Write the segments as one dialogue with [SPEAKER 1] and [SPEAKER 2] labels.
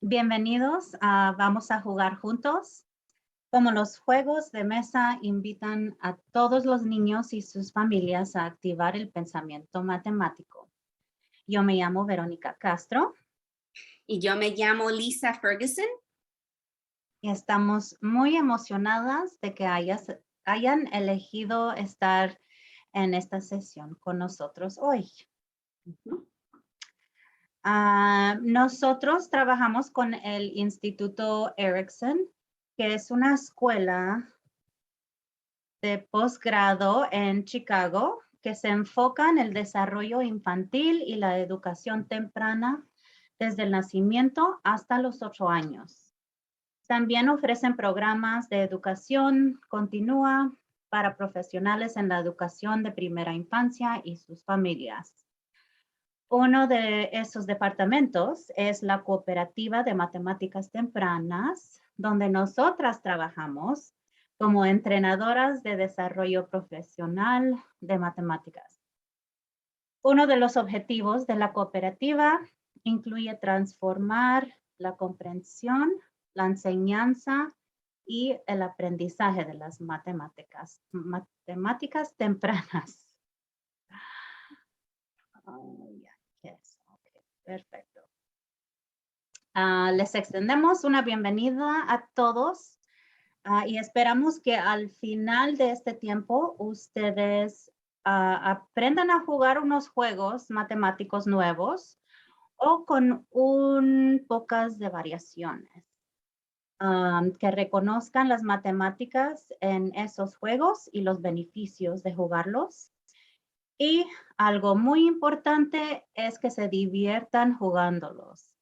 [SPEAKER 1] Bienvenidos a Vamos a jugar juntos. Como los juegos de mesa invitan a todos los niños y sus familias a activar el pensamiento matemático. Yo me llamo Verónica Castro
[SPEAKER 2] Y yo me llamo Lisa Ferguson.
[SPEAKER 1] y estamos muy emocionadas de que hayan elegido estar en esta sesión con nosotros hoy. Nosotros trabajamos con el Instituto Erickson, que es una escuela de posgrado en Chicago que se enfoca en el desarrollo infantil y la educación temprana desde el nacimiento hasta los 8 años. También ofrecen programas de educación continua para profesionales en la educación de primera infancia y sus familias. Uno de esos departamentos es la Cooperativa de Matemáticas Tempranas, donde nosotras trabajamos como entrenadoras de desarrollo profesional de matemáticas. Uno de los objetivos de la cooperativa incluye transformar la comprensión, la enseñanza y el aprendizaje de las matemáticas tempranas. Yes. Okay, perfecto. Les extendemos una bienvenida a todos y esperamos que al final de este tiempo ustedes aprendan a jugar unos juegos matemáticos nuevos o con pocas de variaciones. Que reconozcan las matemáticas en esos juegos y los beneficios de jugarlos. Y algo muy importante es que se diviertan jugándolos,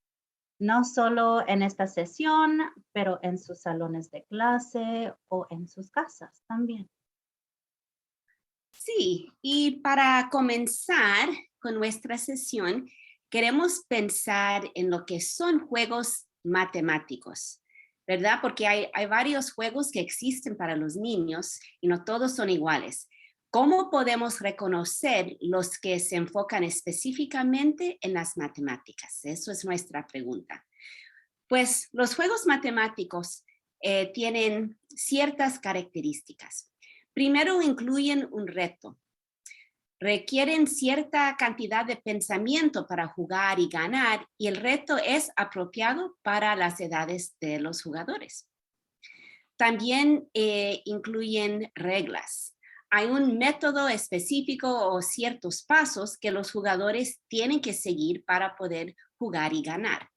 [SPEAKER 1] no solo en esta sesión, pero en sus salones de clase o en sus casas también.
[SPEAKER 2] Sí, y para comenzar con nuestra sesión, queremos pensar en lo que son juegos matemáticos, ¿verdad? Porque hay varios juegos que existen para los niños y no todos son iguales. ¿Cómo podemos reconocer los que se enfocan específicamente en las matemáticas? Eso es nuestra pregunta. Pues los juegos matemáticos tienen ciertas características. Primero, incluyen un reto. Requieren cierta cantidad de pensamiento para jugar y ganar, y el reto es apropiado para las edades de los jugadores. También incluyen reglas. Hay un método específico o ciertos pasos que los jugadores tienen que seguir para poder jugar y ganar.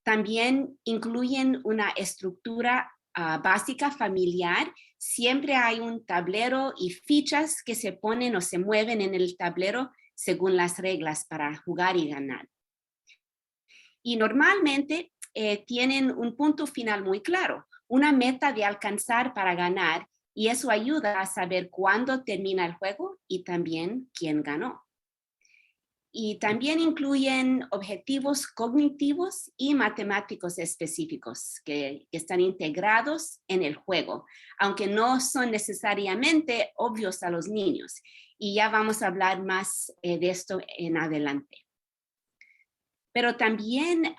[SPEAKER 2] También incluyen una estructura básica familiar. Siempre hay un tablero y fichas que se ponen o se mueven en el tablero según las reglas para jugar y ganar. Y normalmente tienen un punto final muy claro, una meta de alcanzar para ganar, y eso ayuda a saber cuándo termina el juego y también quién ganó. Y también incluyen objetivos cognitivos y matemáticos específicos que están integrados en el juego, aunque no son necesariamente obvios a los niños. Y ya vamos a hablar más de esto en adelante. Pero también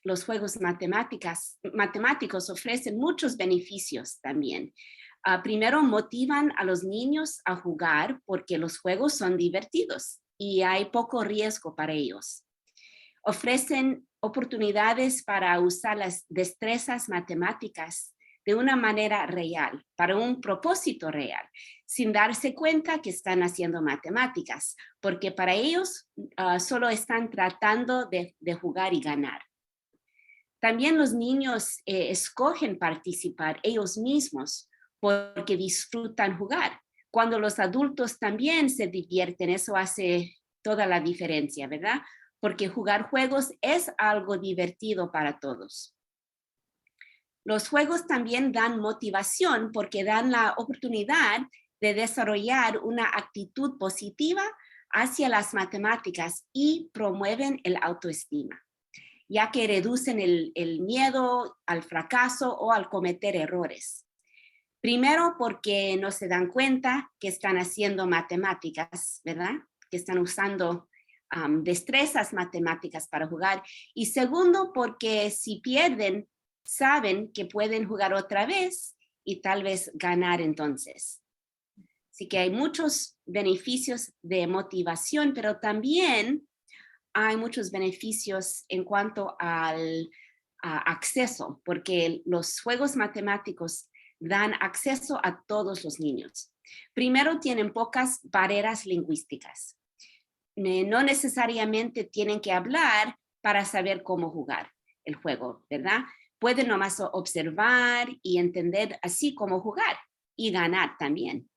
[SPEAKER 2] los juegos matemáticos ofrecen muchos beneficios también. Primero, motivan a los niños a jugar porque los juegos son divertidos y hay poco riesgo para ellos. Ofrecen oportunidades para usar las destrezas matemáticas de una manera real, para un propósito real, sin darse cuenta que están haciendo matemáticas, porque para ellos solo están tratando de jugar y ganar. También los niños escogen participar ellos mismos porque disfrutan jugar. Cuando los adultos también se divierten, eso hace toda la diferencia, ¿verdad? Porque jugar juegos es algo divertido para todos. Los juegos también dan motivación porque dan la oportunidad de desarrollar una actitud positiva hacia las matemáticas y promueven el autoestima, ya que reducen el miedo al fracaso o al cometer errores. Primero, porque no se dan cuenta que están haciendo matemáticas, ¿verdad? Que están usando destrezas matemáticas para jugar. Y segundo, porque si pierden, saben que pueden jugar otra vez y tal vez ganar entonces. Así que hay muchos beneficios de motivación, pero también hay muchos beneficios en cuanto al acceso, porque los juegos matemáticos dan acceso a todos los niños. Primero, tienen pocas barreras lingüísticas. No necesariamente tienen que hablar para saber cómo jugar el juego, ¿verdad? Pueden nomás observar y entender así cómo jugar y ganar también.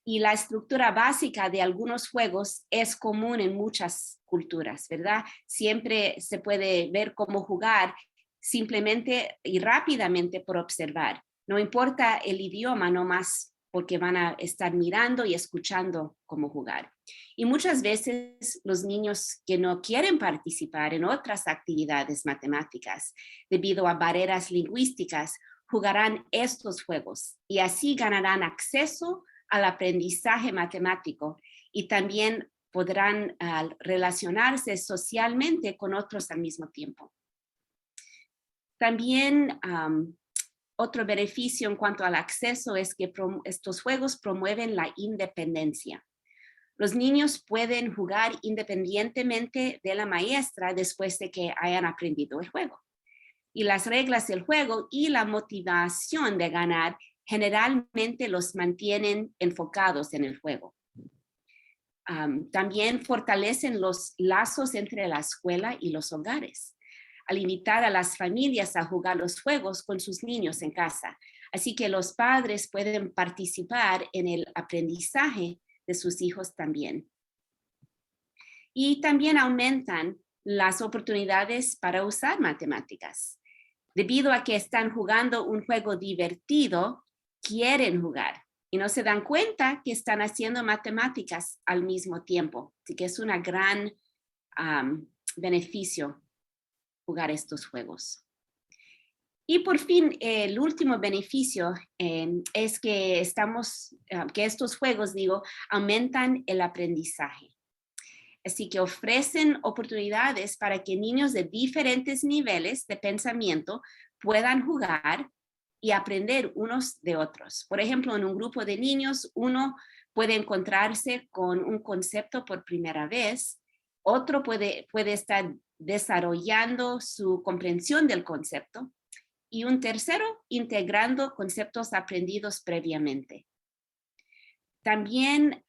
[SPEAKER 2] Y la estructura básica de algunos juegos es común en muchas culturas, ¿verdad? Siempre se puede ver cómo jugar simplemente y rápidamente por observar. No importa el idioma, nomás porque van a estar mirando y escuchando cómo jugar. Y muchas veces los niños que no quieren participar en otras actividades matemáticas debido a barreras lingüísticas jugarán estos juegos y así ganarán acceso al aprendizaje matemático y también podrán relacionarse socialmente con otros al mismo tiempo. También otro beneficio en cuanto al acceso es que estos juegos promueven la independencia. Los niños pueden jugar independientemente de la maestra después de que hayan aprendido el juego. Y las reglas del juego y la motivación de ganar generalmente los mantienen enfocados en el juego. También fortalecen los lazos entre la escuela y los hogares, al invitar a las familias a jugar los juegos con sus niños en casa. Así que los padres pueden participar en el aprendizaje de sus hijos también. Y también aumentan las oportunidades para usar matemáticas. Debido a que están jugando un juego divertido, quieren jugar y no se dan cuenta que están haciendo matemáticas al mismo tiempo. Así que es un gran beneficio jugar estos juegos. Y por fin, el último beneficio es que estos juegos, aumentan el aprendizaje. Así que ofrecen oportunidades para que niños de diferentes niveles de pensamiento puedan jugar y aprender unos de otros. Por ejemplo, en un grupo de niños, uno puede encontrarse con un concepto por primera vez, otro puede estar desarrollando su comprensión del concepto y un tercero integrando conceptos aprendidos previamente. También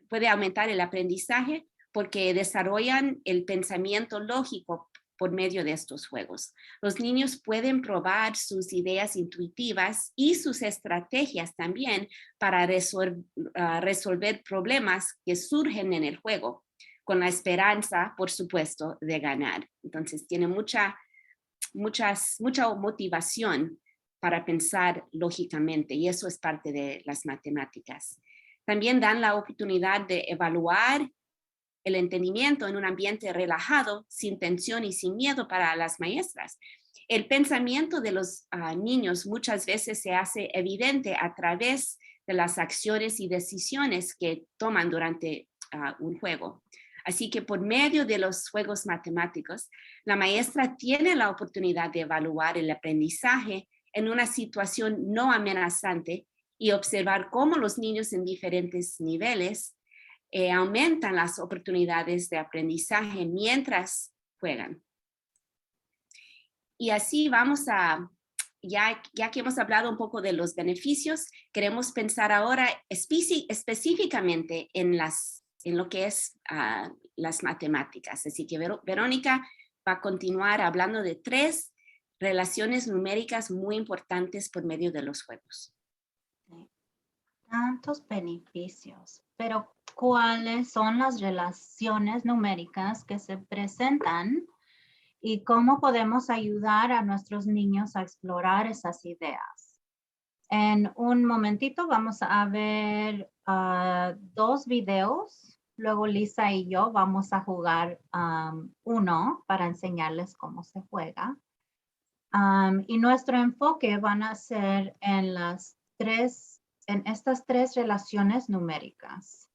[SPEAKER 2] puede aumentar el aprendizaje porque desarrollan el pensamiento lógico por medio de estos juegos. Los niños pueden probar sus ideas intuitivas y sus estrategias también para resolver problemas que surgen en el juego, con la esperanza, por supuesto, de ganar. Entonces, tiene mucha motivación para pensar lógicamente, y eso es parte de las matemáticas. También dan la oportunidad de evaluar el entendimiento en un ambiente relajado, sin tensión y sin miedo para las maestras. El pensamiento de los niños muchas veces se hace evidente a través de las acciones y decisiones que toman durante un juego. Así que por medio de los juegos matemáticos, la maestra tiene la oportunidad de evaluar el aprendizaje en una situación no amenazante y observar cómo los niños en diferentes niveles aumentan las oportunidades de aprendizaje mientras juegan. Y así vamos ya que hemos hablado un poco de los beneficios, queremos pensar ahora específicamente en lo que es las matemáticas. Así que Verónica va a continuar hablando de 3 relaciones numéricas muy importantes por medio de los juegos.
[SPEAKER 1] Tantos beneficios, pero ¿cuáles son las relaciones numéricas que se presentan y cómo podemos ayudar a nuestros niños a explorar esas ideas? En un momentito vamos a ver 2 videos. Luego Lisa y yo vamos a jugar uno para enseñarles cómo se juega. Y nuestro enfoque van a ser en estas 3 relaciones numéricas.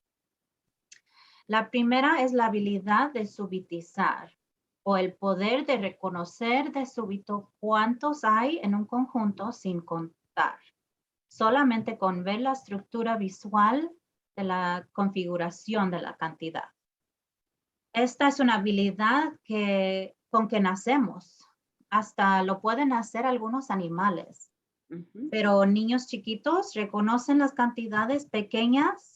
[SPEAKER 1] La primera es la habilidad de subitizar o el poder de reconocer de súbito cuántos hay en un conjunto sin contar. Solamente con ver la estructura visual de la configuración de la cantidad. Esta es una habilidad con que nacemos. Hasta lo pueden hacer algunos animales. Pero niños chiquitos reconocen las cantidades pequeñas,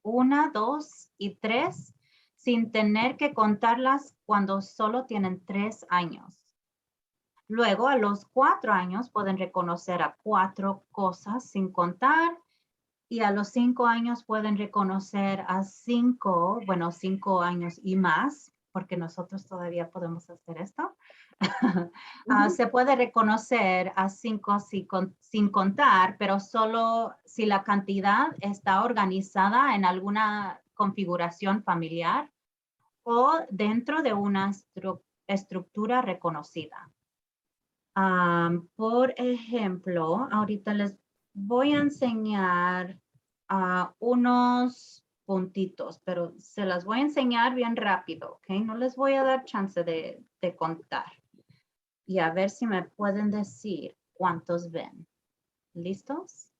[SPEAKER 1] 1, 2 y 3, sin tener que contarlas cuando solo tienen 3 años. Luego, a los 4 años, pueden reconocer a 4 cosas sin contar. Y a los 5 años pueden reconocer a 5, bueno, 5 años y más, porque nosotros todavía podemos hacer esto. Se puede reconocer a 5 sin contar, pero solo si la cantidad está organizada en alguna configuración familiar o dentro de una estructura reconocida. Por ejemplo, ahorita les voy a enseñar unos puntitos, pero se las voy a enseñar bien rápido, ¿ok? No les voy a dar chance de contar. Y a ver si me pueden decir cuántos ven. ¿Listos?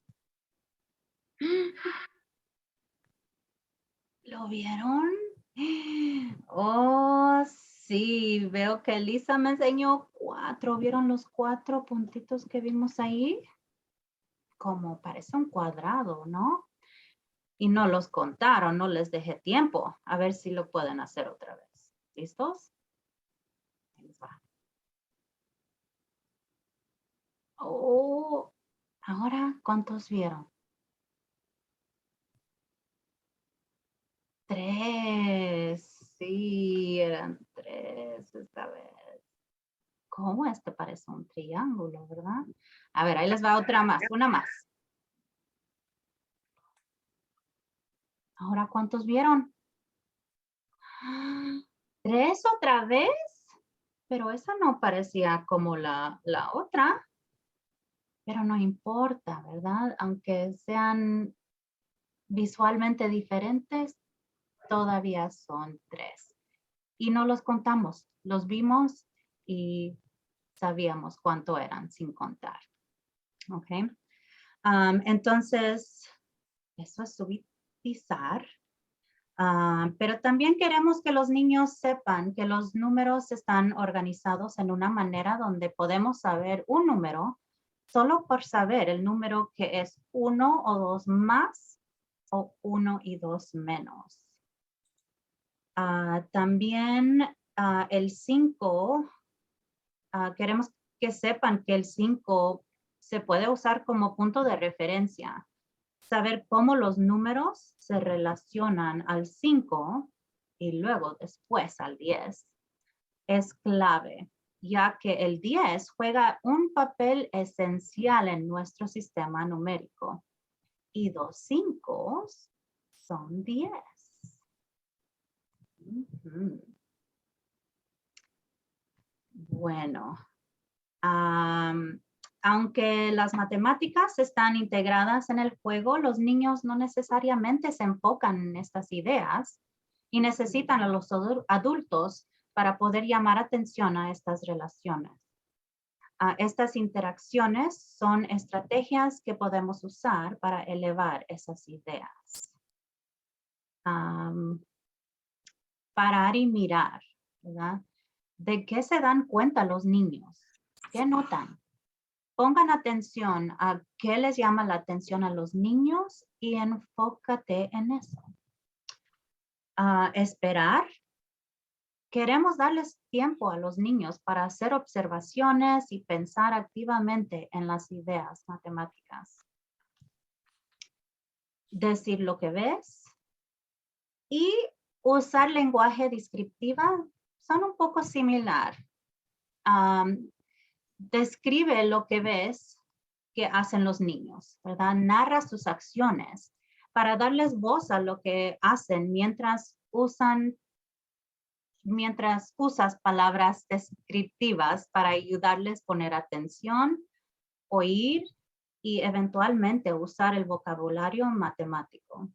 [SPEAKER 1] ¿Lo vieron? Oh, sí, veo que Lisa me enseñó 4. ¿Vieron los 4 puntitos que vimos ahí? Como parece un cuadrado, ¿no? Y no los contaron, no les dejé tiempo. A ver si lo pueden hacer otra vez. ¿Listos? Ahí les va. Oh, ahora, ¿cuántos vieron? 3. Sí, eran 3 esta vez. ¿Cómo? Este parece un triángulo, ¿verdad? A ver, ahí les va otra más, una más. Ahora, ¿cuántos vieron? 3 otra vez, pero esa no parecía como la otra, pero no importa, ¿verdad? Aunque sean visualmente diferentes, todavía son 3. Y no los contamos, los vimos y sabíamos cuánto eran sin contar. ¿Ok? Entonces, eso es subitizar. Pero también queremos que los niños sepan que los números están organizados en una manera donde podemos saber un número solo por saber el número que es 1 o 2 más o 1 y 2 menos. También el 5, queremos que sepan que el 5 se puede usar como punto de referencia. Saber cómo los números se relacionan al 5 y luego después al 10 es clave, ya que el 10 juega un papel esencial en nuestro sistema numérico y 2 5 son 10. Bueno, aunque las matemáticas están integradas en el juego, los niños no necesariamente se enfocan en estas ideas y necesitan a los adultos para poder llamar atención a estas relaciones. Estas interacciones son estrategias que podemos usar para elevar esas ideas. Parar y mirar, ¿verdad? ¿De qué se dan cuenta los niños? ¿Qué notan? Pongan atención a qué les llama la atención a los niños y enfócate en eso. Esperar. Queremos darles tiempo a los niños para hacer observaciones y pensar activamente en las ideas matemáticas. Decir lo que ves y usar lenguaje descriptiva son un poco similar. Describe lo que ves que hacen los niños, ¿verdad? Narra sus acciones para darles voz a lo que hacen mientras usas palabras descriptivas para ayudarles a poner atención, oír y eventualmente usar el vocabulario matemático.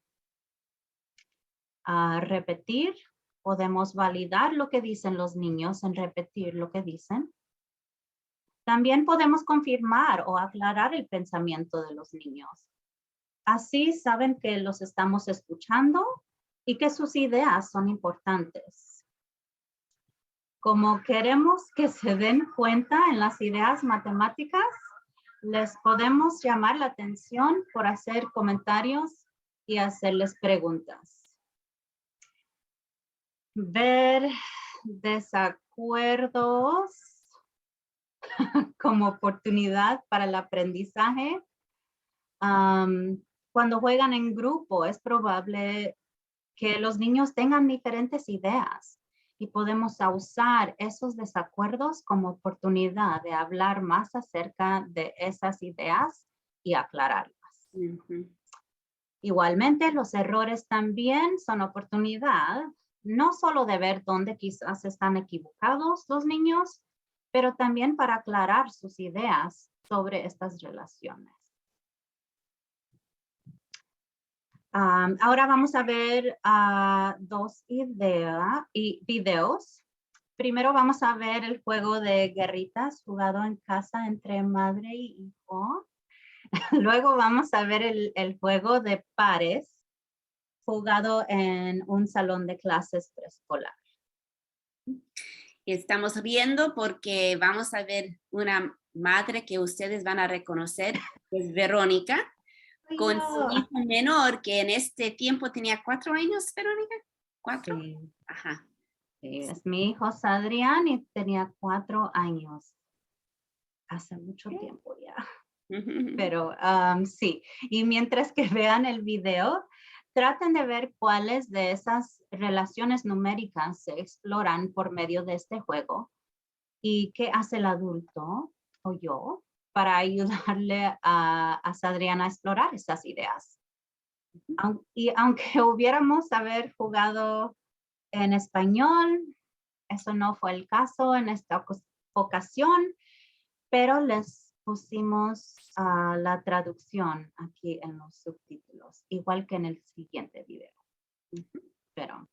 [SPEAKER 1] repetir. Podemos validar lo que dicen los niños en repetir lo que dicen. También podemos confirmar o aclarar el pensamiento de los niños. Así saben que los estamos escuchando y que sus ideas son importantes. Como queremos que se den cuenta en las ideas matemáticas, les podemos llamar la atención por hacer comentarios y hacerles preguntas. Ver desacuerdos como oportunidad para el aprendizaje. Cuando juegan en grupo, es probable que los niños tengan diferentes ideas y podemos usar esos desacuerdos como oportunidad de hablar más acerca de esas ideas y aclararlas. Igualmente, los errores también son oportunidad, no solo de ver dónde quizás están equivocados los niños, pero también para aclarar sus ideas sobre estas relaciones. Ahora vamos a ver dos videos. Primero vamos a ver el juego de guerritas jugado en casa entre madre y hijo. Luego vamos a ver el juego de pares jugado en un salón de clases preescolar.
[SPEAKER 2] Estamos riendo porque vamos a ver una madre que ustedes van a reconocer, es Verónica, con su hijo menor que en este tiempo tenía 4 años, Verónica. 4.
[SPEAKER 1] Sí.
[SPEAKER 2] Ajá.
[SPEAKER 1] Sí, es mi hijo Adrián y tenía 4 años. Hace mucho tiempo ya. Pero sí, y mientras que vean el video, traten de ver cuáles de esas relaciones numéricas se exploran por medio de este juego y qué hace el adulto o yo para ayudarle a Adrián a explorar esas ideas. Y aunque hubiéramos haber jugado en español, eso no fue el caso en esta ocasión, pero les pusimos la traducción aquí en los subtítulos, igual que en el siguiente video. Pero,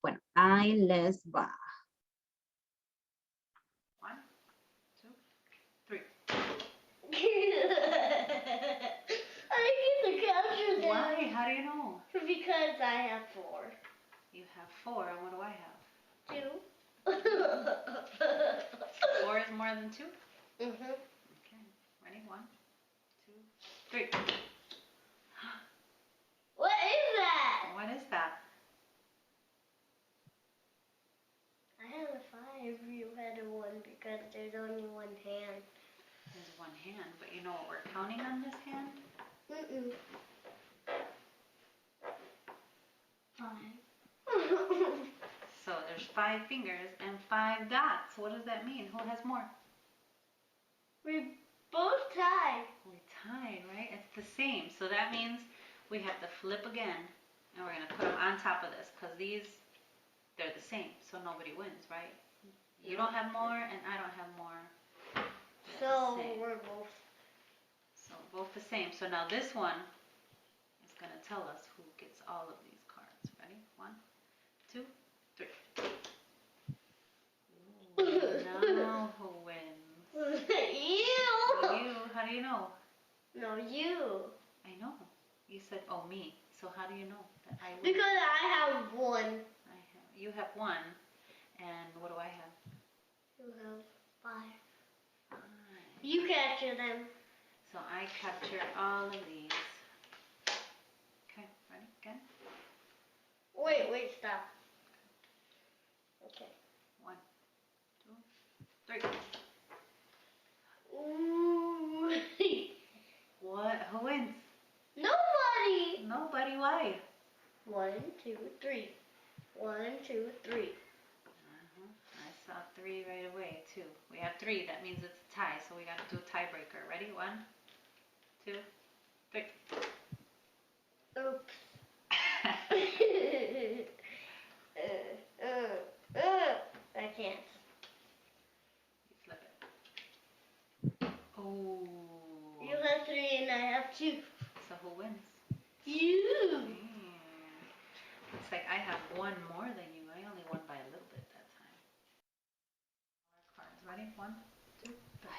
[SPEAKER 1] bueno, ahí les va.
[SPEAKER 3] 1, 2, 3.
[SPEAKER 4] I get the capture there.
[SPEAKER 3] Why? How do you know?
[SPEAKER 4] Because I have 4.
[SPEAKER 3] You have 4, and what do I have?
[SPEAKER 4] 2.
[SPEAKER 3] 4 is more than 2?
[SPEAKER 4] Mhm.
[SPEAKER 3] Okay, ready? 1, 2, 3.
[SPEAKER 4] What is that?
[SPEAKER 3] What is that?
[SPEAKER 4] I have a 5. You had a 1 because there's only 1 hand.
[SPEAKER 3] There's 1 hand, but you know what we're counting on this hand?
[SPEAKER 4] Mm-mm. 5.
[SPEAKER 3] So there's 5 fingers and 5 dots. What does that mean? Who has more?
[SPEAKER 4] We both tied.
[SPEAKER 3] We tied, right? It's the same. So that means we have to flip again, and we're going to put them on top of this because they're the same. So nobody wins, right? You don't have more, and I don't have more.
[SPEAKER 4] So we're both.
[SPEAKER 3] So both the same. So now this one is going to tell us who gets all of these cards. Ready? 1, 2, 3. Ooh, now who wins?
[SPEAKER 4] You.
[SPEAKER 3] You. How do you know?
[SPEAKER 4] No, you.
[SPEAKER 3] I know. You said, oh, me. So how do you know that I win?
[SPEAKER 4] Because I have 1.
[SPEAKER 3] You have 1. And what do I have?
[SPEAKER 4] You have 5.
[SPEAKER 3] 5.
[SPEAKER 4] You capture them.
[SPEAKER 3] So I capture all of these. Okay, ready? Again?
[SPEAKER 4] Wait, stop. Okay.
[SPEAKER 3] 1, 2, 3.
[SPEAKER 4] Ooh.
[SPEAKER 3] What? Who wins?
[SPEAKER 4] Nobody.
[SPEAKER 3] Nobody. Why?
[SPEAKER 4] 1, 2, 3. 1, 2, 3.
[SPEAKER 3] I saw 3 right away, too. We have 3. That means it's a tie, so we got to do a tiebreaker. Ready? 1, 2, 3.
[SPEAKER 4] Oops. I can't.
[SPEAKER 3] You flip it. Oh.
[SPEAKER 4] You have 3 and I have 2.
[SPEAKER 3] So who wins?
[SPEAKER 4] You.
[SPEAKER 3] Looks like I won more than you. I only won by a little bit that time. Cards. Ready? 1, 2, 3.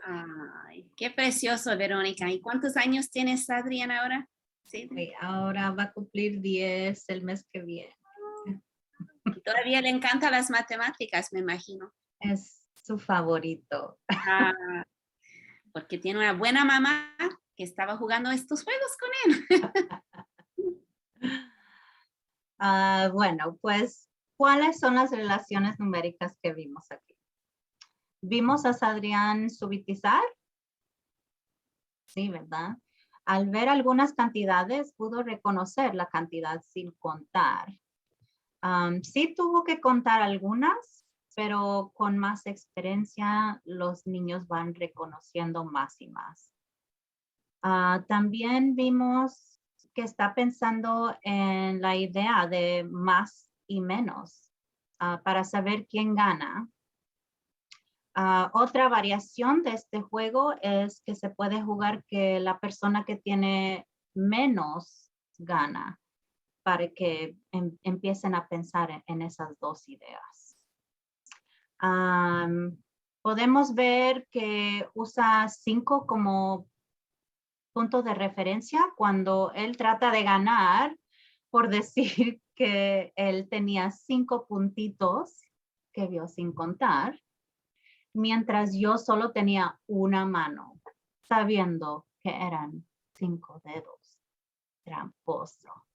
[SPEAKER 2] Ay, qué precioso, Verónica. ¿Y cuántos años tienes, Adrián, ahora? ¿Sí?
[SPEAKER 1] Y ahora va a cumplir 10 el mes que viene.
[SPEAKER 2] Y todavía le encantan las matemáticas, me imagino.
[SPEAKER 1] Es su favorito.
[SPEAKER 2] Ah, porque tiene una buena mamá que estaba jugando estos juegos con él.
[SPEAKER 1] Bueno, pues, ¿cuáles son las relaciones numéricas que vimos aquí? ¿Vimos a Adrián subitizar? Sí, ¿verdad? Al ver algunas cantidades, pudo reconocer la cantidad sin contar. Sí tuvo que contar algunas, pero con más experiencia, los niños van reconociendo más y más. También vimos que está pensando en la idea de más y menos para saber quién gana. Otra variación de este juego es que se puede jugar que la persona que tiene menos gana para que empiecen a pensar en esas dos ideas. Podemos ver que usa 5 como punto de referencia cuando él trata de ganar por decir que él tenía 5 puntitos que vio sin contar, mientras yo solo tenía una mano, sabiendo que eran 5 dedos. Tramposo.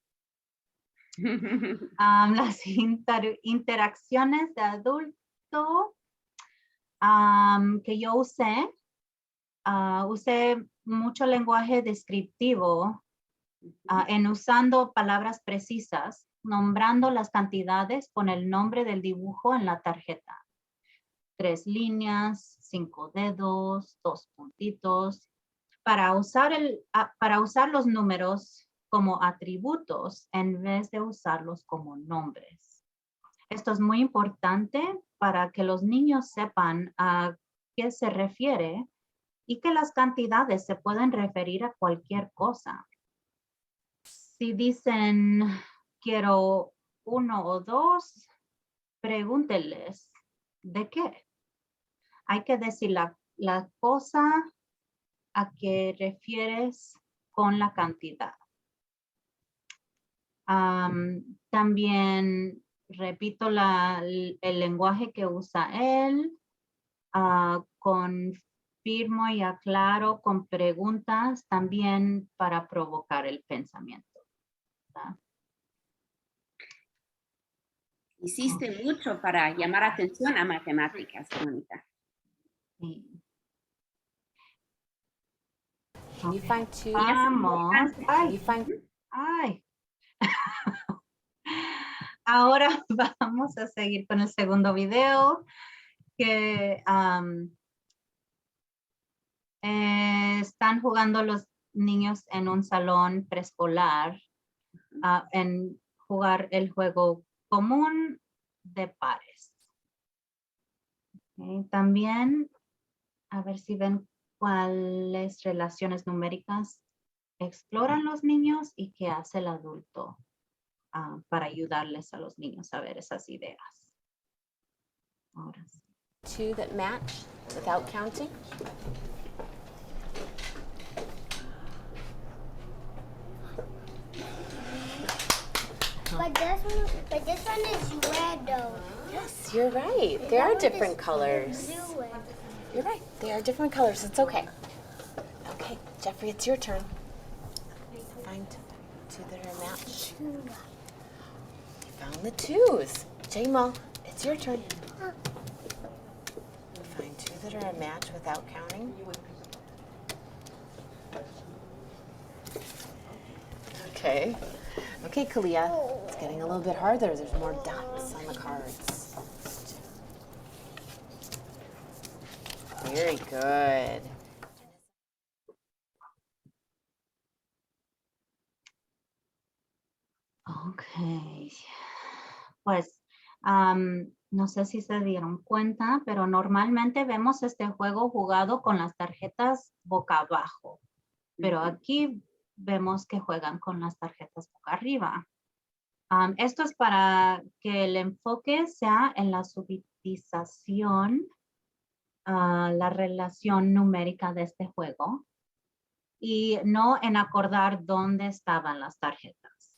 [SPEAKER 1] Las interacciones de adulto que yo usé mucho lenguaje descriptivo en usando palabras precisas, nombrando las cantidades con el nombre del dibujo en la tarjeta. 3 líneas, 5 dedos, 2 puntitos. Para usar los números como atributos en vez de usarlos como nombres. Esto es muy importante para que los niños sepan a qué se refiere y que las cantidades se pueden referir a cualquier cosa. Si dicen quiero 1 o 2, pregúntenles ¿de qué? Hay que decir la cosa a que refieres con la cantidad. También repito el lenguaje que usa él, confirmo y aclaro con preguntas también para provocar el pensamiento. ¿Verdad?
[SPEAKER 2] Hiciste mucho para llamar atención a matemáticas, Mónica.
[SPEAKER 1] Sí.
[SPEAKER 5] You find 2.
[SPEAKER 1] Vamos.
[SPEAKER 5] You find
[SPEAKER 1] Ay. Ahora vamos a seguir con el segundo video que están jugando los niños en un salón preescolar en jugar el juego común de pares. Okay. También a ver si ven cuáles relaciones numéricas exploran los niños y qué hace el adulto para ayudarles a los niños a ver esas ideas. Ahora sí.
[SPEAKER 5] 2 that match without counting.
[SPEAKER 4] But this one is red though.
[SPEAKER 5] Yes, you're right. There are different colors.
[SPEAKER 4] Blue one.
[SPEAKER 5] You're right. They are different colors. It's okay. Okay, Jeffrey, it's your turn. Find 2 that are matched. You found the 2s. J-Mo, it's your turn. Find 2 that are a match without counting. Okay. Okay, Kalia. It's getting a little bit harder. There's more dots on the cards. Very good.
[SPEAKER 1] Ok. Pues no sé si se dieron cuenta, pero normalmente vemos este juego jugado con las tarjetas boca abajo. Pero aquí vemos que juegan con las tarjetas boca arriba. Esto es para que el enfoque sea en la subitización, la relación numérica de este juego, y no en acordar dónde estaban las tarjetas.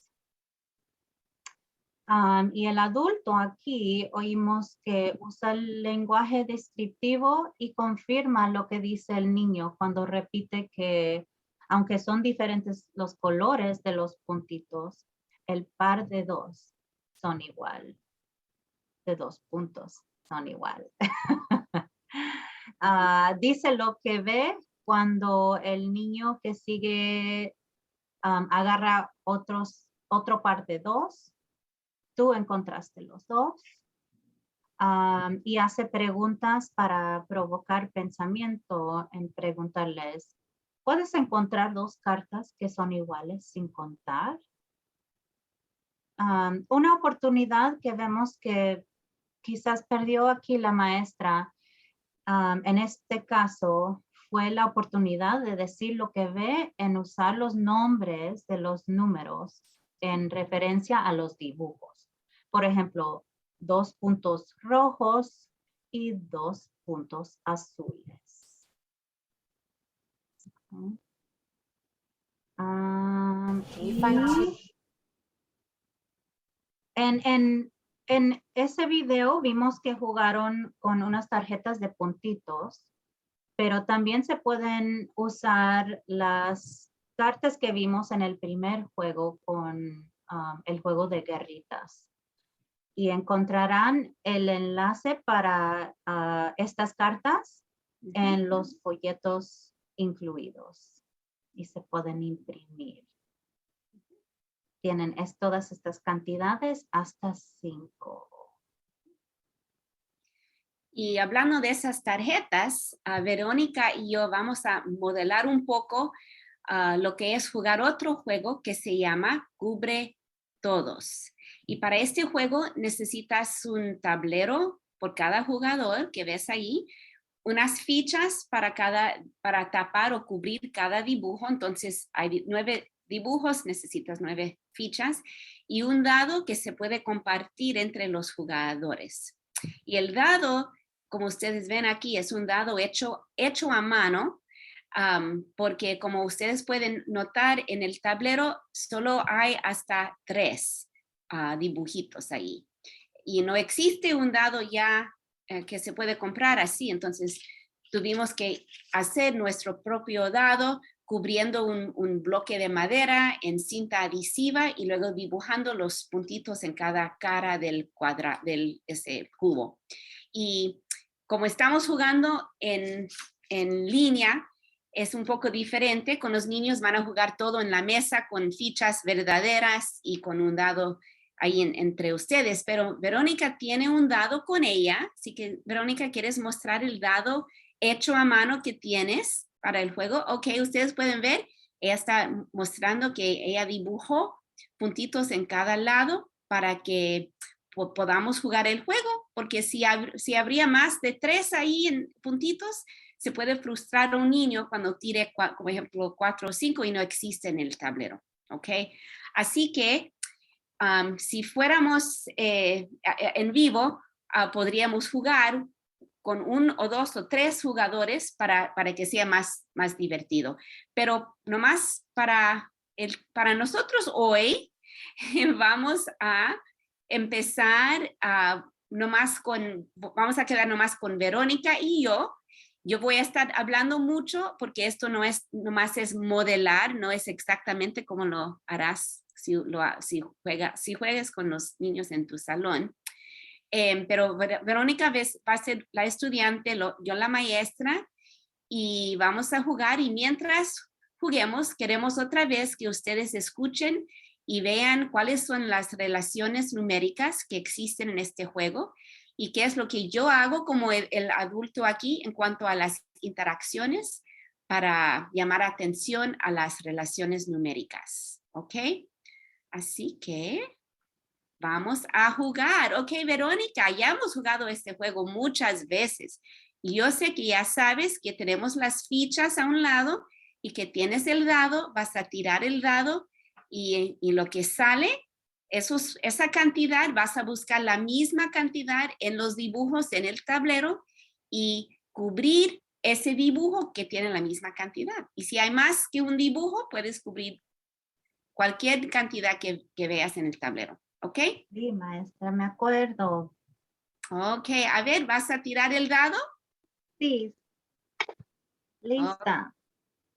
[SPEAKER 1] Y el adulto aquí oímos que usa el lenguaje descriptivo y confirma lo que dice el niño cuando repite que, aunque son diferentes los colores de los puntitos, el par de dos son igual. De 2 puntos son igual. Dice lo que ve cuando el niño que sigue agarra otro par de 2. Tú encontraste los 2. Y hace preguntas para provocar pensamiento en preguntarles, ¿puedes encontrar 2 cartas que son iguales sin contar? Una oportunidad que vemos que quizás perdió aquí la maestra, en este caso, fue la oportunidad de decir lo que ve en usar los nombres de los números en referencia a los dibujos. Por ejemplo, 2 puntos rojos y 2 puntos azules. En ese video vimos que jugaron con unas tarjetas de puntitos, pero también se pueden usar las cartas que vimos en el primer juego con el juego de guerritas. Y encontrarán el enlace para estas cartas en los folletos incluidos y se pueden imprimir. Tienen todas estas cantidades hasta 5.
[SPEAKER 2] Y hablando de esas tarjetas, Verónica y yo vamos a modelar un poco lo que es jugar otro juego que se llama Cubre Todos. Y para este juego necesitas un tablero por cada jugador que ves ahí, unas fichas para tapar o cubrir cada dibujo. Entonces hay 9 dibujos, necesitas 9 fichas y un dado que se puede compartir entre los jugadores. Y el dado, como ustedes ven aquí, es un dado hecho a mano, porque como ustedes pueden notar en el tablero, solo hay hasta 3 dibujitos ahí. Y no existe un dado ya que se puede comprar así, entonces tuvimos que hacer nuestro propio dado cubriendo un bloque de madera en cinta adhesiva y luego dibujando los puntitos en cada cara del ese cubo. Y como estamos jugando en línea, es un poco diferente. Con los niños van a jugar todo en la mesa con fichas verdaderas y con un dado ahí entre ustedes, pero Verónica tiene un dado con ella, así que Verónica, ¿quieres mostrar el dado hecho a mano que tienes para el juego? Ok, ustedes pueden ver, ella está mostrando que ella dibujó puntitos en cada lado para que podamos jugar el juego, porque si habría más de 3 ahí en puntitos, se puede frustrar a un niño cuando tire, por ejemplo, 4 o 5 y no existe en el tablero, ok. Así que si fuéramos en vivo, podríamos jugar con 1 o 2 o 3 jugadores para que sea más divertido. Pero nomás para nosotros hoy vamos a empezar vamos a quedar nomás con Verónica y yo. Yo voy a estar hablando mucho porque esto no es nomás es modelar, no es exactamente como lo harás si juegas con los niños en tu salón. Pero Verónica va a ser la estudiante, yo la maestra, y vamos a jugar. Y mientras juguemos, queremos otra vez que ustedes escuchen y vean cuáles son las relaciones numéricas que existen en este juego y qué es lo que yo hago como el adulto aquí en cuanto a las interacciones para llamar atención a las relaciones numéricas. ¿Ok? Así que vamos a jugar. Ok, Verónica, ya hemos jugado este juego muchas veces. Y yo sé que ya sabes que tenemos las fichas a un lado y que tienes el dado, vas a tirar el dado y lo que sale, esa cantidad, vas a buscar la misma cantidad en los dibujos en el tablero y cubrir ese dibujo que tiene la misma cantidad. Y si hay más que un dibujo, puedes cubrir cualquier cantidad que veas en el tablero. ¿Ok?
[SPEAKER 1] Sí, maestra, me acuerdo.
[SPEAKER 2] Ok, a ver, ¿vas a tirar el dado?
[SPEAKER 1] Sí. Lista.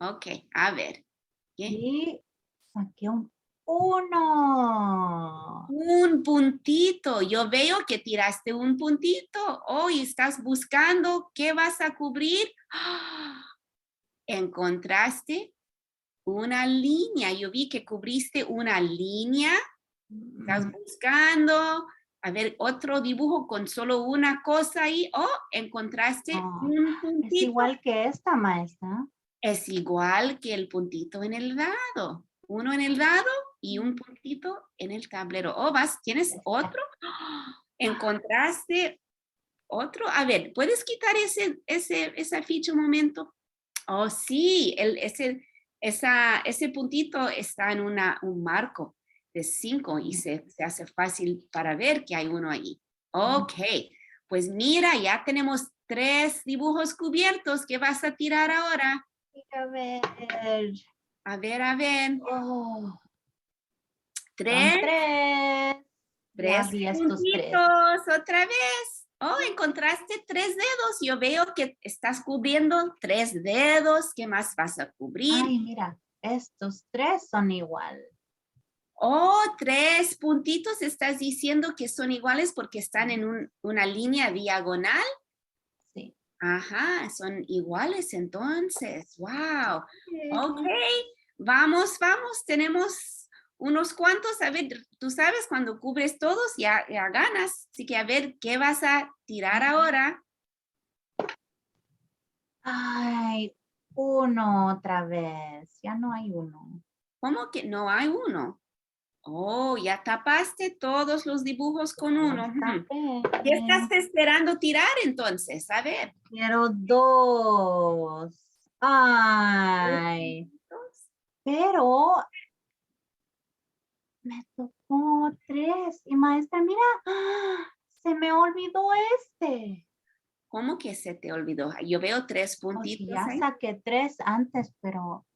[SPEAKER 2] Ok, a ver. ¿Qué?
[SPEAKER 1] Y saqué un 1.
[SPEAKER 2] Un puntito. Yo veo que tiraste un puntito. Hoy estás buscando qué vas a cubrir. ¡Ah! Encontraste una línea. Yo vi que cubriste una línea. Estás buscando. A ver, otro dibujo con solo una cosa ahí. Oh, encontraste un puntito.
[SPEAKER 1] Es igual que esta, maestra.
[SPEAKER 2] Es igual que el puntito en el dado. Uno en el dado y un puntito en el tablero. Oh, ¿tienes otro? ¿Encontraste otro? A ver, ¿puedes quitar esa ficha un momento? Oh, sí, ese puntito está en un marco de 5 y se hace fácil para ver que hay uno ahí. Ok, pues mira, ya tenemos 3 dibujos cubiertos. ¿Qué vas a tirar ahora?
[SPEAKER 1] A ver.
[SPEAKER 2] A ver.
[SPEAKER 1] Oh,
[SPEAKER 2] 3.
[SPEAKER 1] son 3. Ya
[SPEAKER 2] 3
[SPEAKER 1] vi estos 3.
[SPEAKER 2] puntitos, otra vez. Oh, encontraste 3 dedos. Yo veo que estás cubriendo 3 dedos. ¿Qué más vas a cubrir?
[SPEAKER 1] Ay, mira, estos 3 son igual.
[SPEAKER 2] Oh, 3 puntitos. ¿Estás diciendo que son iguales porque están en una línea diagonal?
[SPEAKER 1] Sí.
[SPEAKER 2] Ajá, son iguales entonces. Wow. Ok, vamos. Tenemos unos cuantos. A ver, tú sabes, cuando cubres todos ya ganas. Así que a ver, ¿qué vas a tirar ahora?
[SPEAKER 1] Ay, 1 otra vez. Ya no hay 1.
[SPEAKER 2] ¿Cómo que no hay uno? Oh, ya tapaste todos los dibujos con uno. ¿Qué estás esperando tirar entonces? A ver.
[SPEAKER 1] Quiero 2. Ay, pero me tocó 3. Y maestra, mira, se me olvidó este.
[SPEAKER 2] ¿Cómo que se te olvidó? Yo veo 3
[SPEAKER 1] Porque
[SPEAKER 2] puntitos
[SPEAKER 1] ya
[SPEAKER 2] ahí.
[SPEAKER 1] saqué 3 antes, pero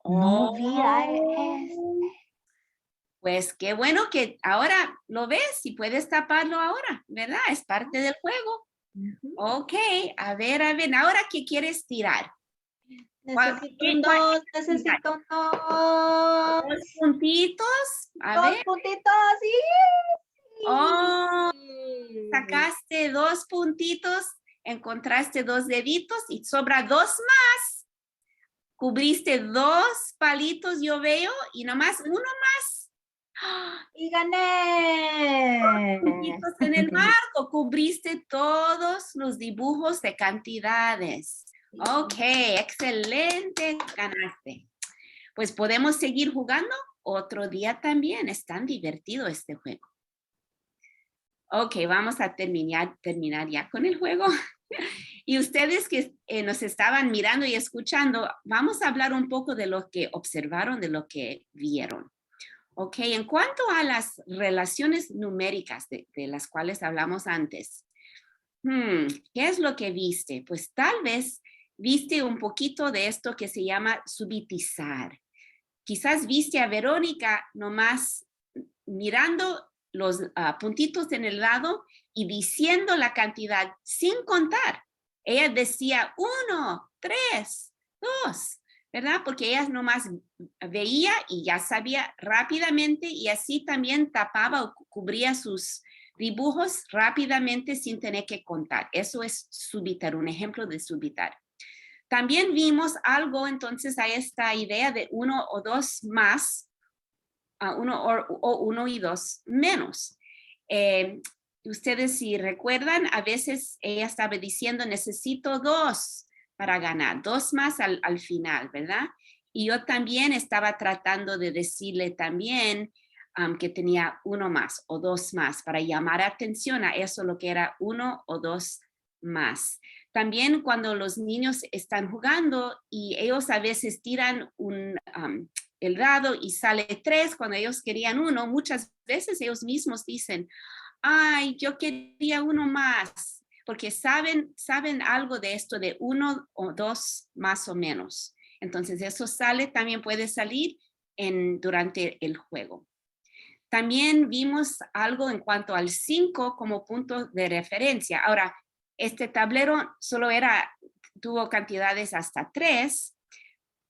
[SPEAKER 1] no vi a este.
[SPEAKER 2] Pues qué bueno que ahora lo ves y puedes taparlo ahora, ¿verdad? Es parte del juego.
[SPEAKER 1] Ujú.
[SPEAKER 2] Ok, a ver, ahora ¿qué quieres tirar?
[SPEAKER 1] Necesito un 2, necesito un 2.
[SPEAKER 2] 2 puntitos, a
[SPEAKER 1] 2
[SPEAKER 2] ver.
[SPEAKER 1] puntitos, sí.
[SPEAKER 2] Oh, sacaste 2 puntitos, encontraste 2 deditos y sobra 2 más. Cubriste 2 palitos, yo veo, y nomás uno más.
[SPEAKER 1] Y gané.
[SPEAKER 2] Puntitos en el marco, cubriste todos los dibujos de cantidades. Ok, excelente, ganaste. Pues podemos seguir jugando otro día también. Es tan divertido este juego. Ok, vamos a terminar ya con el juego. Y ustedes que nos estaban mirando y escuchando, vamos a hablar un poco de lo que observaron, de lo que vieron. Ok, en cuanto a las relaciones numéricas de las cuales hablamos antes, ¿qué es lo que viste? Pues tal vez viste un poquito de esto que se llama subitizar. Quizás viste a Verónica nomás mirando los puntitos en el lado y diciendo la cantidad sin contar. Ella decía 1, 3, 2, ¿verdad? Porque ella nomás veía y ya sabía rápidamente y así también tapaba o cubría sus dibujos rápidamente sin tener que contar. Eso es subitar, un ejemplo de subitar. También vimos algo, entonces hay esta idea de 1 o 2 más, 1 y 2 menos. Ustedes si recuerdan, a veces ella estaba diciendo necesito 2 para ganar, 2 más al final, ¿verdad? Y yo también estaba tratando de decirle también que tenía 1 más o 2 más para llamar atención a eso, lo que era 1 o 2 más. También cuando los niños están jugando y ellos a veces tiran el dado y sale 3 cuando ellos querían 1, muchas veces ellos mismos dicen, ay, yo quería 1 más, porque saben algo de esto de 1 o 2 más o menos. Entonces eso también puede salir durante el juego. También vimos algo en cuanto al 5 como punto de referencia. Ahora, este tablero tuvo cantidades hasta 3,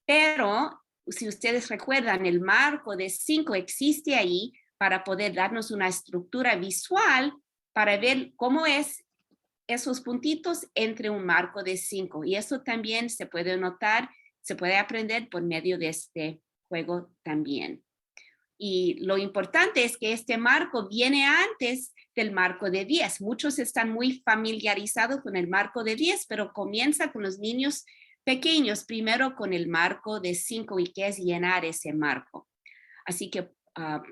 [SPEAKER 2] pero si ustedes recuerdan, el marco de 5 existe ahí para poder darnos una estructura visual para ver cómo es esos puntitos entre un marco de 5. Y eso también se puede notar, se puede aprender por medio de este juego también. Y lo importante es que este marco viene antes del marco de 10. Muchos están muy familiarizados con el marco de 10, pero comienza con los niños pequeños, primero con el marco de 5 y que es llenar ese marco. Así que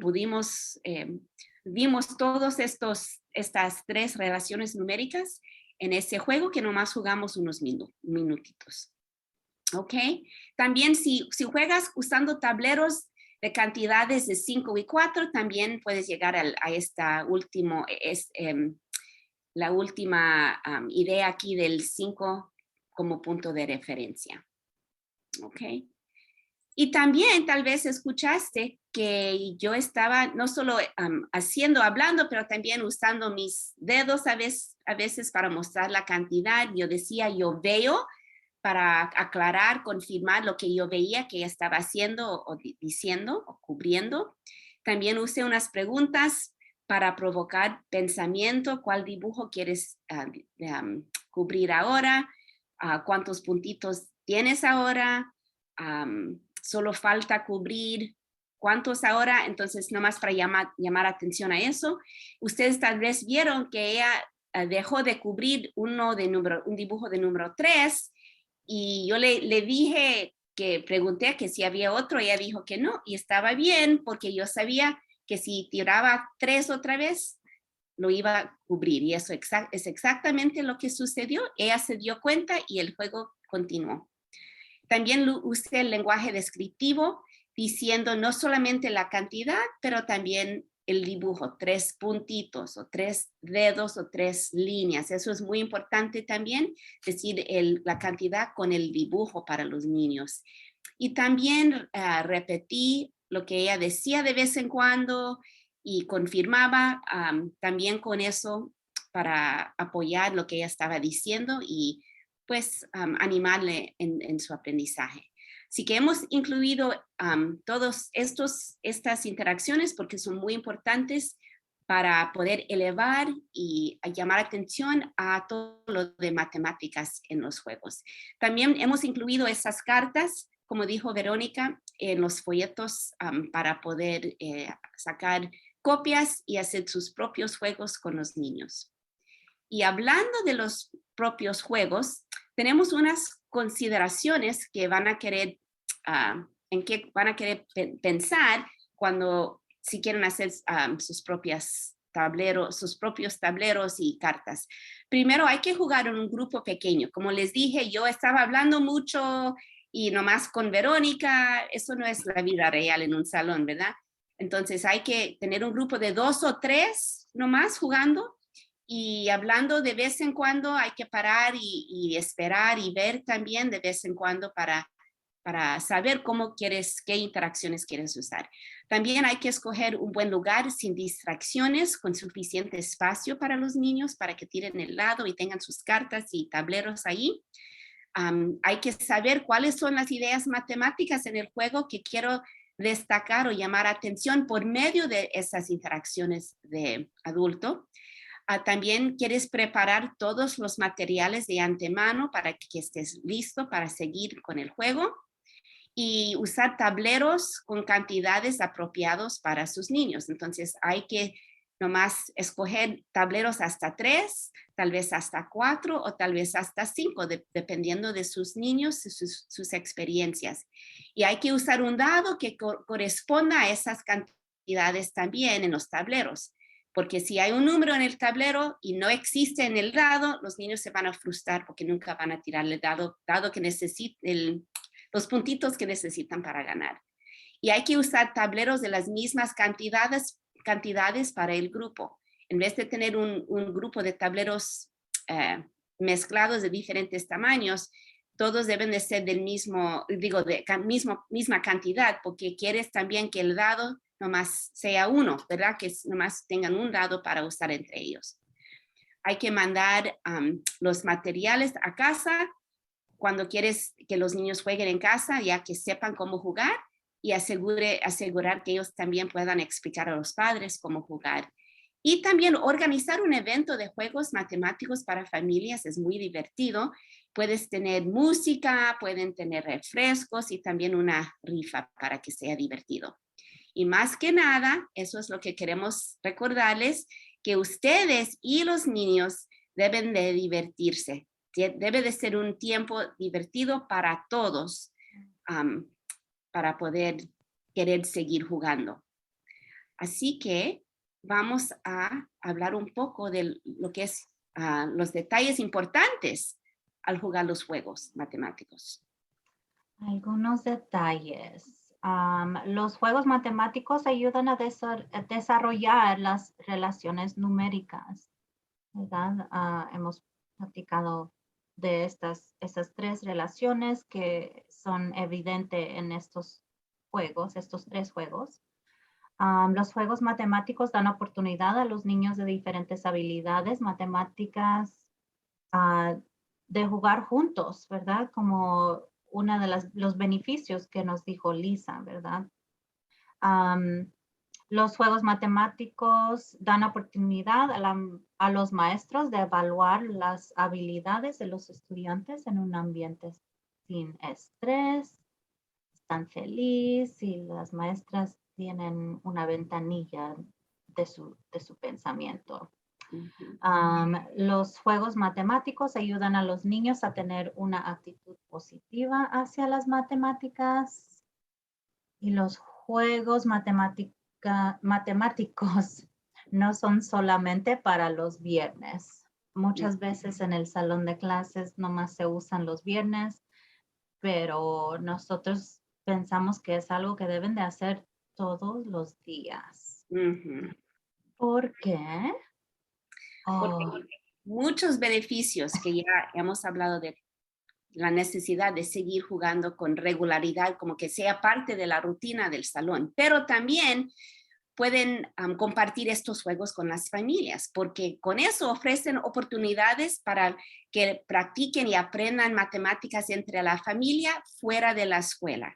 [SPEAKER 2] vimos todas estas 3 relaciones numéricas en ese juego que nomás jugamos unos minutitos. ¿Ok? También si juegas usando tableros de cantidades de 5 y 4, también puedes llegar a esta la última idea aquí del 5 como punto de referencia. ¿Ok? Y también tal vez escuchaste que yo estaba no solo hablando, pero también usando mis dedos a veces para mostrar la cantidad. Yo decía, yo veo, para aclarar, confirmar lo que yo veía que ella estaba haciendo o diciendo o cubriendo. También usé unas preguntas para provocar pensamiento. ¿Cuál dibujo quieres cubrir ahora? ¿Cuántos puntitos tienes ahora? Solo falta cubrir cuántos ahora. Entonces, nomás para llamar atención a eso. Ustedes tal vez vieron que ella dejó de cubrir un dibujo de número 3. Y yo le dije que pregunté que si había otro, ella dijo que no, y estaba bien, porque yo sabía que si tiraba 3 otra vez, lo iba a cubrir, y eso es exactamente lo que sucedió. Ella se dio cuenta y el juego continuó. También usé el lenguaje descriptivo, diciendo no solamente la cantidad, pero también el dibujo, 3 puntitos o 3 dedos o 3 líneas. Eso es muy importante también, decir la cantidad con el dibujo para los niños. Y también repetí lo que ella decía de vez en cuando y confirmaba también con eso para apoyar lo que ella estaba diciendo y pues animarle en su aprendizaje. Así que hemos incluido todas estas interacciones porque son muy importantes para poder elevar y llamar atención a todo lo de matemáticas en los juegos. También hemos incluido esas cartas, como dijo Verónica, en los folletos para poder sacar copias y hacer sus propios juegos con los niños. Y hablando de los propios juegos, tenemos unas consideraciones que van a querer, en qué van a querer pensar si quieren hacer sus propios tableros y cartas. Primero, hay que jugar en un grupo pequeño. Como les dije, yo estaba hablando mucho y nomás con Verónica, eso no es la vida real en un salón, ¿verdad? Entonces hay que tener un grupo de 2 o 3 nomás jugando. Y hablando de vez en cuando hay que parar y esperar y ver también de vez en cuando para saber qué interacciones quieres usar. También hay que escoger un buen lugar sin distracciones, con suficiente espacio para los niños para que tiren el lado y tengan sus cartas y tableros ahí. Hay que saber cuáles son las ideas matemáticas en el juego que quiero destacar o llamar atención por medio de esas interacciones de adulto. También quieres preparar todos los materiales de antemano para que estés listo para seguir con el juego y usar tableros con cantidades apropiados para sus niños. Entonces hay que nomás escoger tableros hasta 3, tal vez hasta 4 o tal vez hasta 5, dependiendo de sus niños y sus experiencias. Y hay que usar un dado que corresponda a esas cantidades también en los tableros. Porque si hay un número en el tablero y no existe en el dado, los niños se van a frustrar porque nunca van a tirar el dado que necesiten, los puntitos que necesitan para ganar. Y hay que usar tableros de las mismas cantidades para el grupo. En vez de tener un grupo de tableros mezclados de diferentes tamaños, todos deben de ser del misma cantidad, porque quieres también que el dado nomás sea uno, ¿verdad? Que nomás tengan un dado para usar entre ellos. Hay que mandar los materiales a casa cuando quieres que los niños jueguen en casa, ya que sepan cómo jugar, y asegurar que ellos también puedan explicar a los padres cómo jugar. Y también organizar un evento de juegos matemáticos para familias es muy divertido. Puedes tener música, pueden tener refrescos y también una rifa para que sea divertido. Y más que nada, eso es lo que queremos recordarles, que ustedes y los niños deben de divertirse. Debe de ser un tiempo divertido para todos, para poder querer seguir jugando. Así que vamos a hablar un poco de lo que es los detalles importantes al jugar los juegos matemáticos.
[SPEAKER 1] Algunos detalles. Los juegos matemáticos ayudan a desarrollar las relaciones numéricas, ¿verdad? Hemos platicado de esas tres relaciones que son evidentes en estos tres juegos. Los juegos matemáticos dan oportunidad a los niños de diferentes habilidades matemáticas de jugar juntos, ¿verdad? Como uno de los beneficios que nos dijo Lisa, ¿verdad? Los juegos matemáticos dan oportunidad a los maestros de evaluar las habilidades de los estudiantes en un ambiente sin estrés, están felices y las maestras tienen una ventanilla de su pensamiento. Los juegos matemáticos ayudan a los niños a tener una actitud positiva hacia las matemáticas, y los juegos matemáticos no son solamente para los viernes. Muchas veces en el salón de clases nomás se usan los viernes, pero nosotros pensamos que es algo que deben de hacer todos los días. ¿Por qué?
[SPEAKER 2] Porque muchos beneficios que ya hemos hablado de la necesidad de seguir jugando con regularidad, como que sea parte de la rutina del salón, pero también pueden compartir estos juegos con las familias, porque con eso ofrecen oportunidades para que practiquen y aprendan matemáticas entre la familia fuera de la escuela.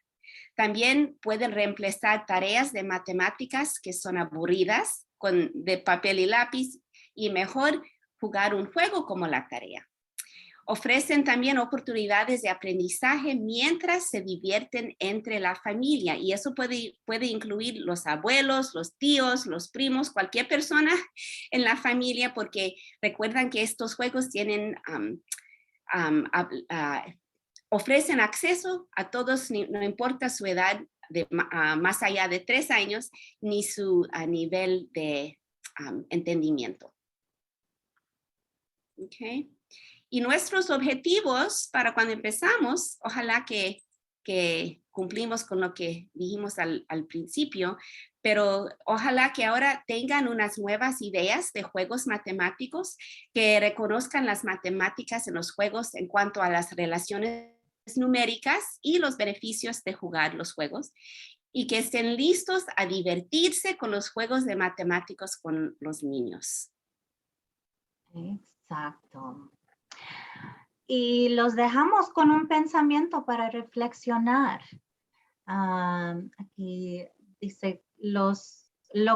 [SPEAKER 2] También pueden reemplazar tareas de matemáticas que son aburridas de papel y lápiz, y mejor jugar un juego como la tarea. Ofrecen también oportunidades de aprendizaje mientras se divierten entre la familia, y eso puede incluir los abuelos, los tíos, los primos, cualquier persona en la familia, porque recuerdan que estos juegos tienen, ofrecen acceso a todos, no importa su edad, más allá de 3 años, ni su nivel de entendimiento. Okay. Y nuestros objetivos para cuando empezamos, ojalá que cumplimos con lo que dijimos al principio, pero ojalá que ahora tengan unas nuevas ideas de juegos matemáticos, que reconozcan las matemáticas en los juegos en cuanto a las relaciones numéricas y los beneficios de jugar los juegos, y que estén listos a divertirse con los juegos de matemáticos con los niños.
[SPEAKER 1] Exacto. Y los dejamos con un pensamiento para reflexionar. Aquí dice, lo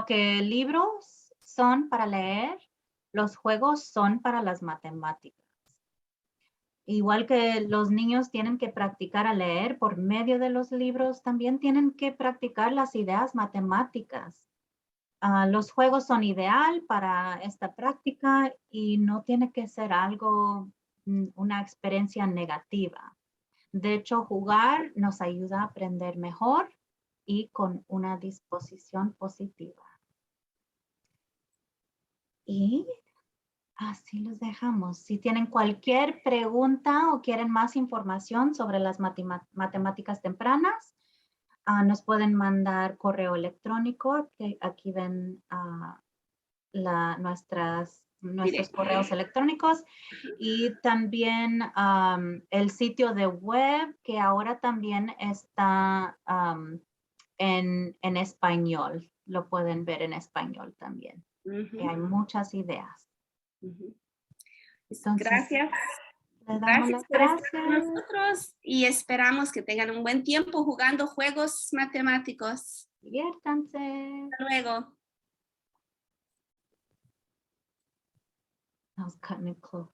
[SPEAKER 1] que libros son para leer, los juegos son para las matemáticas. Igual que los niños tienen que practicar a leer por medio de los libros, también tienen que practicar las ideas matemáticas. Los juegos son ideal para esta práctica y no tiene que ser una experiencia negativa. De hecho, jugar nos ayuda a aprender mejor y con una disposición positiva. Y así los dejamos. Si tienen cualquier pregunta o quieren más información sobre las matemáticas tempranas, nos pueden mandar correo electrónico, que aquí ven nuestros correos electrónicos, y también el sitio de web, que ahora también está en español. Lo pueden ver en español también.
[SPEAKER 2] Ujú,
[SPEAKER 1] Y hay muchas ideas.
[SPEAKER 2] ujú.
[SPEAKER 1] Entonces,
[SPEAKER 2] Gracias.
[SPEAKER 1] le damos
[SPEAKER 2] Gracias
[SPEAKER 1] las
[SPEAKER 2] por estar con
[SPEAKER 1] gracias.
[SPEAKER 2] nosotros y esperamos que tengan un buen tiempo jugando juegos matemáticos.
[SPEAKER 1] Diviértanse.
[SPEAKER 2] Hasta luego.
[SPEAKER 1] I was cutting it close.